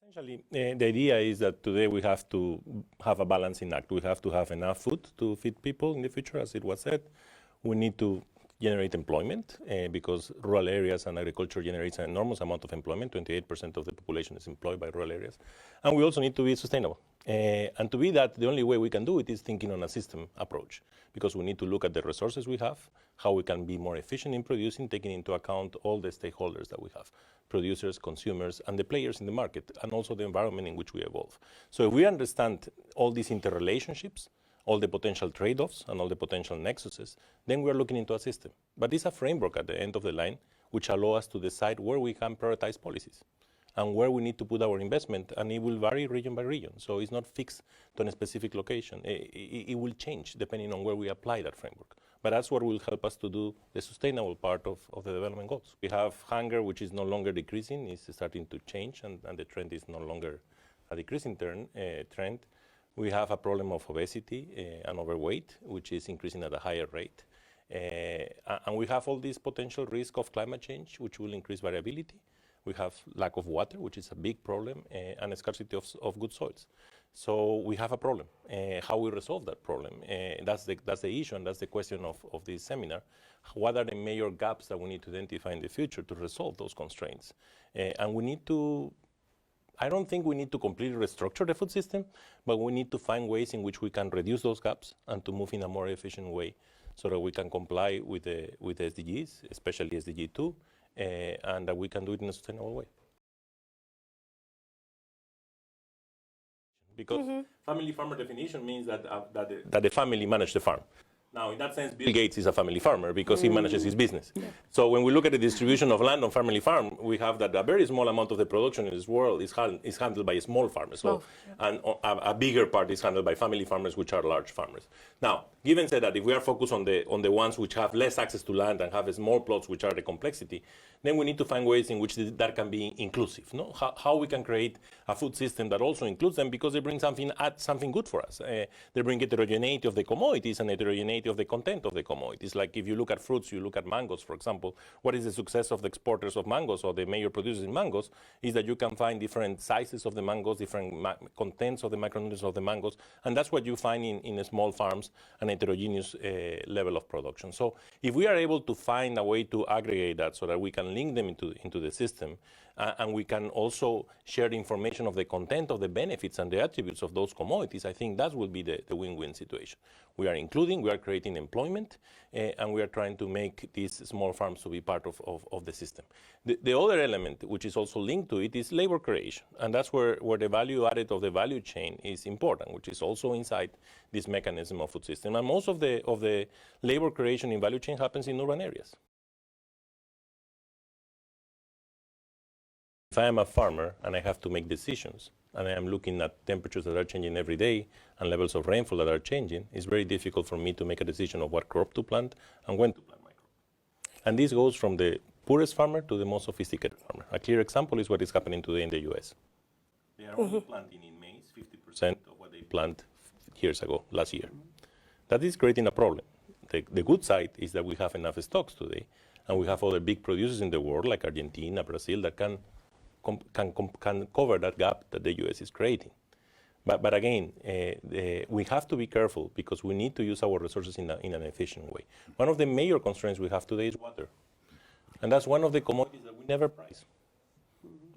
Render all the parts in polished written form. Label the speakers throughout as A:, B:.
A: Essentially, the idea is that today we have to have a balancing act. We have to have enough food to feed people in the future, as it was said. We need to generate employment because rural areas and agriculture generates an enormous amount of employment. 28% of the population is employed by rural areas. And we also need to be sustainable. And to be that, the only way we can do it is thinking on a system approach, because we need to look at the resources we have, how we can be more efficient in producing, taking into account all the stakeholders that we have, producers, consumers, and the players in the market, and also the environment in which we evolve. So if we understand all these interrelationships, all the potential trade-offs and all the potential nexuses, then we're looking into a system. But it's a framework at the end of the line which allows us to decide where we can prioritize policies and where we need to put our investment, and it will vary region by region. So it's not fixed to a specific location. It will change depending on where we apply that framework. But that's what will help us to do the sustainable part of the development goals. We have hunger, which is no longer decreasing, it's starting to change, and the trend is no longer a decreasing trend. We have a problem of obesity and overweight, which is increasing at a higher rate. And we have all this potential risk of climate change, which will increase variability. We have lack of water, which is a big problem, and a scarcity of good soils. So we have a problem. How we resolve that problem, that's the issue, and that's the question of this seminar. What are the major gaps that we need to identify in the future to resolve those constraints? And we need to, I don't think we need to completely restructure the food system, but we need to find ways in which we can reduce those gaps and to move in a more efficient way so that we can comply with the SDGs, especially SDG 2, and that we can do it in a sustainable way. Because family farmer definition means that the family manage the farm. Now, in that sense, Bill Gates is a family farmer because he manages his business. Yeah. So when we look at the distribution of land on family farm, we have that a very small amount of the production in this world is handled by small farmers. So, and a bigger part is handled by family farmers, which are large farmers. Now, given said that if we are focused on the ones which have less access to land and have small plots, which are the complexity, then we need to find ways in which that can be inclusive. No? How we can create a food system that also includes them, because they bring something good for us. They bring heterogeneity of the commodities and heterogeneity of the content of the commodities. Like if you look at fruits, you look at mangoes, for example, what is the success of the exporters of mangoes or the major producers in mangoes is that you can find different sizes of the mangoes, different contents of the micronutrients of the mangoes, and that's what you find in small farms and heterogeneous level of production. So if we are able to find a way to aggregate that so that we can link them into the system, and we can also share the information of the content of the benefits and the attributes of those commodities, I think that will be the win-win situation. We are including, we are creating employment, and we are trying to make these small farms to be part of the system. The other element, which is also linked to it, is labor creation. And that's where the value added of the value chain is important, which is also inside this mechanism of food system. And most of the labor creation in value chain happens in urban areas. If I am a farmer and I have to make decisions, and I am looking at temperatures that are changing every day and levels of rainfall that are changing, it's very difficult for me to make a decision of what crop to plant and when to plant my crop. And this goes from the poorest farmer to the most sophisticated farmer. A clear example is what is happening today in the US. They are only planting in maize 50% of what they planted years ago, last year. That is creating a problem. The good side is that we have enough stocks today, and we have other big producers in the world like Argentina, Brazil, that can cover that gap that the US is creating. But again, we have to be careful because we need to use our resources in an efficient way. One of the major constraints we have today is water. And that's one of the commodities that we never price.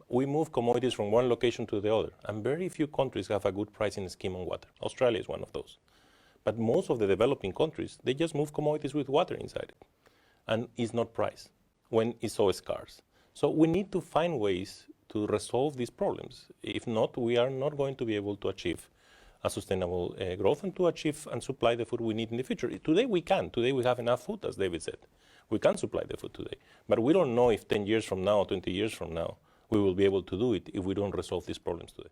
A: We move commodities from one location to the other. And very few countries have a good pricing scheme on water. Australia is one of those. But most of the developing countries, they just move commodities with water inside it. And it's not priced when it's so scarce. So we need to find ways to resolve these problems. If not, we are not going to be able to achieve a sustainable growth and to achieve and supply the food we need in the future. Today we can. Today we have enough food, as David said. We can supply the food today. But we don't know if 10 years from now, 20 years from now, we will be able to do it if we don't resolve these problems today.